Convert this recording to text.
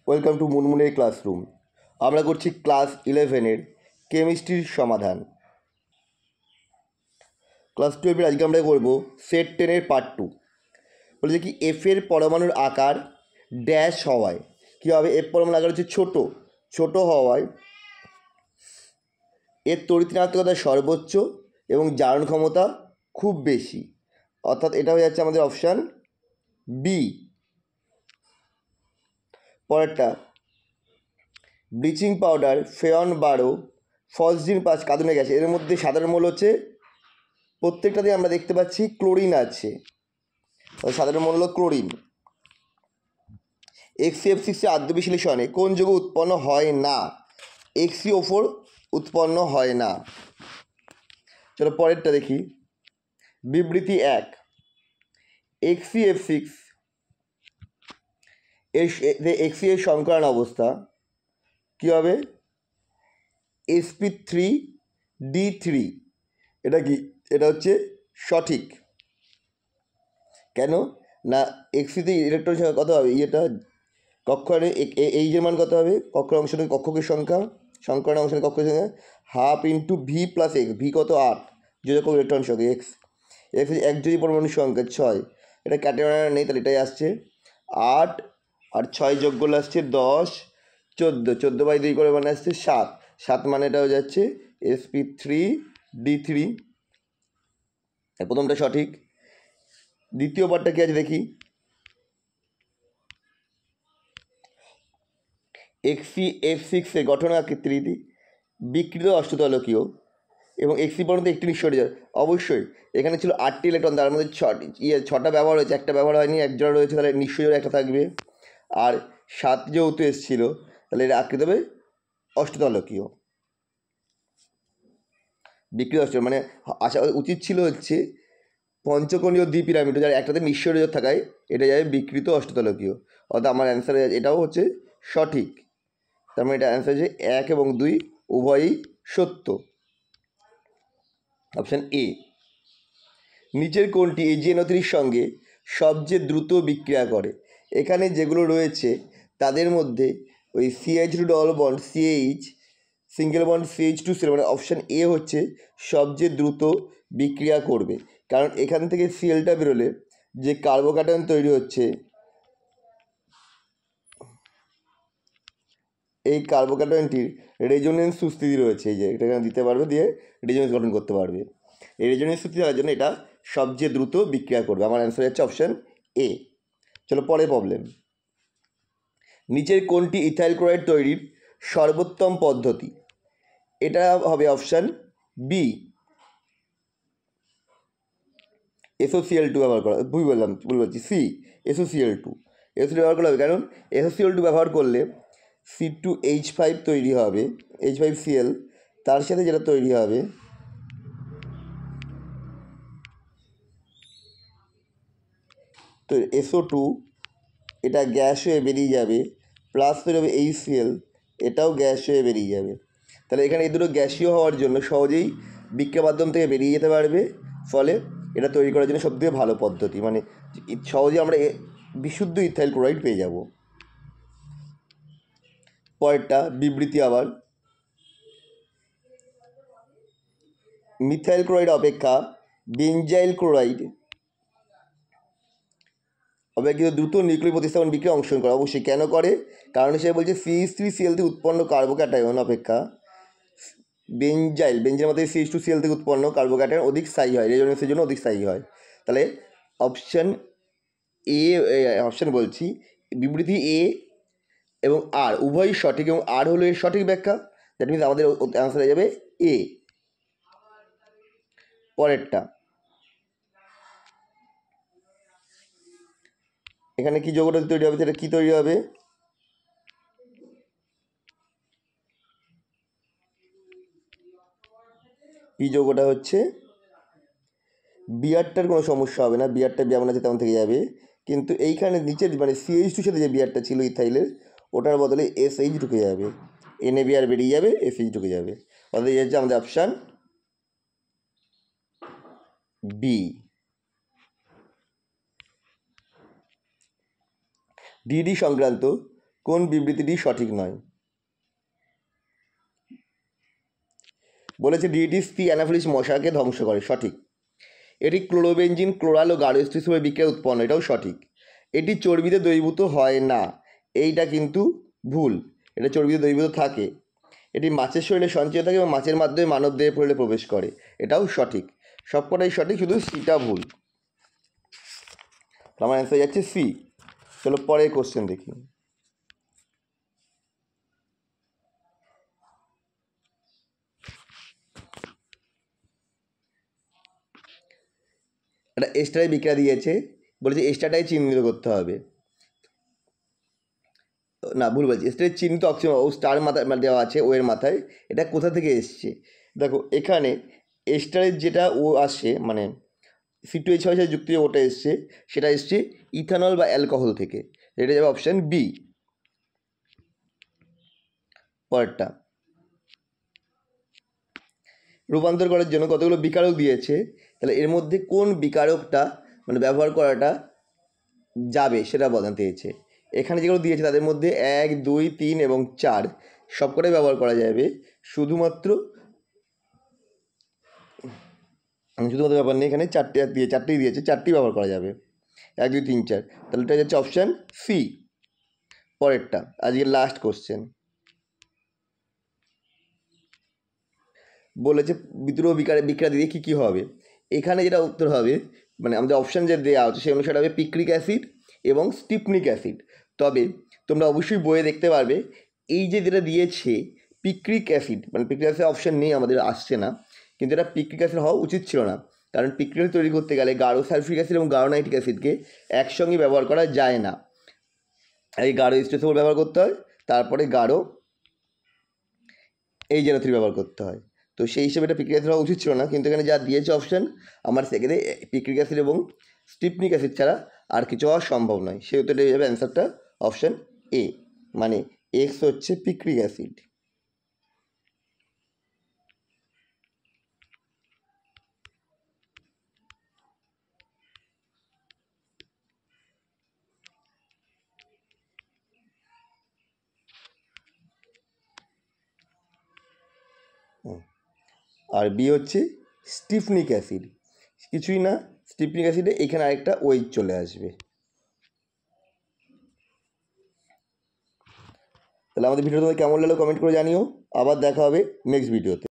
Welcome to মুনমুনের classroom. আমরা করছি class 11-এর কেমিস্ট্রির সমাধান। ক্লাস 12-এর আজকে আমরা করব সেট 10-এর পার্ট 2। বলছে কি এফের পরমাণুর আকার ড্যাশ হওয়ায় কী হবে, এফ পরমাণুর আকার হচ্ছে ছোট হওয়ায় এর তড়িৎ ঋণাত্মকতা সর্বোচ্চ এবং জারণ ক্ষমতা খুব বেশি, অর্থাৎ এটা হয়ে যাচ্ছে আমাদের অপশান বি। পরেরটা, bleaching powder, freon 12, phosgene 5 carbonic gas, এর মধ্যে সাধারণ মূল হচ্ছে প্রত্যেকটাতে আমরা দেখতে পাচ্ছি ক্লোরিন আছে, সাধারণ মূল হলো ক্লোরিন। XCF6 আদ্য বিশ্লেষণে কোন যৌগ উৎপন্ন হয় না? XCO4 উৎপন্ন হয় না। চলো পরেরটা দেখি। বিবৃতি 1, XCF6 XC এর সংকরণ অবস্থা কী হবে? sp3d3। এটা কি? এটা হচ্ছে সঠিক। কেন না, এক্সিতে ইলেকট্রনের সংখ্যা কত হবে? এটা কক্ষণে এই যে মান কত হবে? কক্ষের অংশ কক্ষকের সংখ্যা, সংকরণ অংশ কক্ষের সংখ্যা half into V plus x. V কত? 8, যোজক ইলেকট্রন সংখ্যা এক্স। এক্স একযোজী পরমাণুর সংখ্যা 6। এটা ক্যাটাগরি নেই, তাহলে এটাই আসছে 8 আর 6 যোগ করলে আসছে 10, 14, 14/2 করে মানে আসছে 7। 7 মানে এটা হয়ে যাচ্ছে sp3d3। প্রথমটা সঠিক। দ্বিতীয় পার্টটা কি আছে দেখি। XCF6 এর গঠন আকৃতি বিকৃত অষ্টতলকীয় এবং XC পর্যন্ত একটি নিঃসরণ। অবশ্যই এখানে ছিল 8টি ইলেকট্রন, তার মধ্যে 6টা ব্যবহার হয়েছে, একটা ব্যবহার হয়নি, এক জোড়া রয়েছে, তাহলে নিঃসরণ একটা থাকবে। আর 7 যেহেতু এসেছিল, তাহলে এটা আকৃতি হবে অষ্টতলকীয়। বিকৃত অষ্ট মানে আসা উচিত ছিল হচ্ছে পঞ্চকোণীয় দ্বিপিরামিড, যার একটাতে নিঃসরণ থাকায় এটা যাবে বিকৃত অষ্টতলকীয়। অর্থাৎ আমার অ্যান্সার এটাও হচ্ছে সঠিক। তার মানে এটা অ্যান্সার হচ্ছে 1 এবং 2 উভয়ই সত্য। Option A. নিচের কোনটি AgNO3 সঙ্গে সবচেয়ে দ্রুত বিক্রিয়া করে? এখানে যেগুলো রয়েছে তাদের মধ্যে ওই CH2 double bond CH single bond CH2 মানে অপশান এ হচ্ছে সবচেয়ে দ্রুত বিক্রিয়া করবে, কারণ এখান থেকে সিএলটা বেরোলে যে কার্বোক্যাটায়ন তৈরি হচ্ছে, এই কার্বোক্যাটায়নটির রেজোনেন্স সুস্থিতি রয়েছে, এই যে এটা এখানে দিতে পারবে, দিয়ে রেজোনেন্স গঠন করতে পারবে। এই রেজোনেন্স সুস্থিতি হওয়ার জন্য এটা সবচেয়ে দ্রুত বিক্রিয়া করবে। আমার অ্যান্সার হচ্ছে অপশান এ। চলো পরের প্রবলেম। নিচের কোনটি ইথাইল ক্লোরাইড তৈরির সর্বোত্তম পদ্ধতি? এটা হবে অপশান বি, SOCl2 ব্যবহার করা। ভুল বলছি, সি, SOCl2 ব্যবহার করা হবে, কারণ SOCl2 ব্যবহার করলে C2H5 তৈরি হবে, H5Cl, তার সাথে যেটা তৈরি হবে তো SO2, এটা গ্যাস হয়ে বেরিয়ে যাবে, প্লাস তৈরি হবে HCl, এটাও গ্যাস হয়ে বেরিয়ে যাবে। তাহলে এখানে এই দুটো গ্যাসীয় হওয়ার জন্য সহজেই বিক্রিয়া মাধ্যম থেকে বেরিয়ে যেতে পারবে, ফলে এটা তৈরি করার জন্য সবথেকে ভালো পদ্ধতি, মানে সহজেই আমরা বিশুদ্ধ ইথাইল ক্লোরাইড পেয়ে যাব। পরেরটা বিবৃতি আবার, মিথাইল ক্লোরাইড অপেক্ষা বেনজাইল ক্লোরাইড অপেক্ষা দ্রুত নিউক্লিয় প্রতিস্থাপন বিক্রিয়া অংশগ্রহণ করে। অবশ্যই কেন করে? কারণ হিসেবে বলছে CH3Cl থেকে উৎপন্ন কার্বোক্যাটায়ন অপেক্ষা বেনজাইল মধ্যে CH2Cl থেকে উৎপন্ন কার্বোক্যাটায়ন অধিক স্থায়ী হয়, রেজোনেন্সের জন্য অধিক স্থায়ী হয়। তাহলে অপশান এ, অপশান বলছি বিবৃতি এ এবং আর উভয়ই সঠিক, এবং আর হলো এর সঠিক ব্যাখ্যা। দ্যাট মিনস আমাদের অ্যান্সার হয়ে যাবে এ। পরেরটা, এখানে কি যৌগটা তৈরি হবে? সেটা কি তৈরি হবে? এই যৌগটা হচ্ছে বিয়ারটার কোনো সমস্যা হবে না, বিয়ারটা যেমন আছে তেমন থেকে যাবে, কিন্তু এইখানে নিচের মানে CH2 সাথে যে বিয়ারটা ছিল ইথাইলের, ওটার বদলে SH ঢুকে যাবে, NaBr বেরিয়ে যাবে, SH ঢুকে যাবে। অর্থাৎ এই হচ্ছে আমাদের অপশান বি। ডিডি সংক্রান্ত কোন বিবৃতিটি সঠিক নয়? বলেছে DDT অ্যানাফিলিস মশাকে ধ্বংস করে, সঠিক। এটি ক্লোরোবেনজিন, ক্লোরাল ও গাঢ় স্তূপের বিক্রিয়া উৎপন্ন, এটাও সঠিক। এটি চর্বিতে দ্রবীভূত হয় না, এইটা কিন্তু ভুল, এটা চর্বিতে দ্রবীভূত থাকে। এটি মাছের শরীরে সঞ্চিত থাকে এবং মাছের মাধ্যমে মানবদেহে শরীরে প্রবেশ করে, এটাও সঠিক। সবকটাই সঠিক, শুধু সিটা ভুল। আমার অ্যান্সার যাচ্ছে সি। চলো পরের কোশ্চেন দেখি। একটা এস্টারের বিক্রিয়া দিয়েছে, বলেছে এস্টারটাই চিহ্নিত করতে হবে। না, ভুল বলছি, এস্টারের চিহ্নিত অক্সিজেন ও স্টার মাথায় দেওয়া আছে, ও এর মাথায়। এটা কোথা থেকে এসছে দেখো, এখানে এস্টারের যেটা ও আসে, মানে C2H5 সাথে যুক্ত যে ওটা এসছে, সেটা এসছে ইথানল বা অ্যালকোহল থেকে, এটা যাবে অপশান বি। পরেরটা, রূপান্তর করার জন্য কতগুলো বিকারক দিয়েছে, তাহলে এর মধ্যে কোন বিকারকটা মানে ব্যবহার করাটা যাবে সেটা বলতে চেয়েছে। এখানে যেগুলো দিয়েছে তাদের মধ্যে 1, 2, 3 এবং 4 সবকটাই ব্যবহার করা যাবে, শুধুমাত্র ব্যাপার নেই, এখানে চারটেই দিয়েছে, চারটেই ব্যবহার করা যাবে, 1, 2, 3, 4, তাহলে এটা যাচ্ছে অপশান সি। পরেরটা, আজকের লাস্ট কোশ্চেন, বলেছে বিদ্রোহ বিক্রিয়া দিয়ে কী কী হবে। এখানে যেটা উত্তর হবে, মানে আমাদের অপশান যে দেওয়া হচ্ছে সেই অনুসারে হবে পিক্রিক অ্যাসিড এবং স্টিপনিক অ্যাসিড। তবে তোমরা অবশ্যই বইয়ে দেখতে পারবে, এই যে যেটা দিয়েছে পিক্রিক অ্যাসিড, মানে পিক্রিক অ্যাসিড অপশান নেই, আমাদের আসছে না, কিন্তু এটা পিক্রিক অ্যাসিড হওয়া উচিত ছিল না, কারণ পিক্রিক অ্যাসিড তৈরি করতে গেলে গাঢ় সালফিক অ্যাসিড এবং গাঢ় নাইট্রিক অ্যাসিডকে একসঙ্গে ব্যবহার করা যায় না। এই গাঢ় স্টেসোল ব্যবহার করতে হয়, তারপরে গাঢ় HNO3 ব্যবহার করতে হয়। তো সেই হিসেবে এটা পিক্রিক অ্যাসিড হওয়া উচিত ছিল না, কিন্তু এখানে যা দিয়েছে অপশান, আমার সেক্ষেত্রে পিক্রিক অ্যাসিড এবং স্টিপনিক অ্যাসিড ছাড়া আর কিছু হওয়া সম্ভব নয়, সেহেতু এটা যাবে অ্যান্সারটা অপশান এ, মানে এক্স হচ্ছে পিক্রিক অ্যাসিড। আর বি হচ্ছে স্টিফনিক অ্যাসিড, কিছুই না, স্টিফনিক অ্যাসিডে এখানে আরেকটা ওই চলে আসবে। তাহলে আমাদের ভিডিও তোমাদের কেমন লাগলো কমেন্ট করে জানিও, আবার দেখা হবে নেক্সট ভিডিওতে।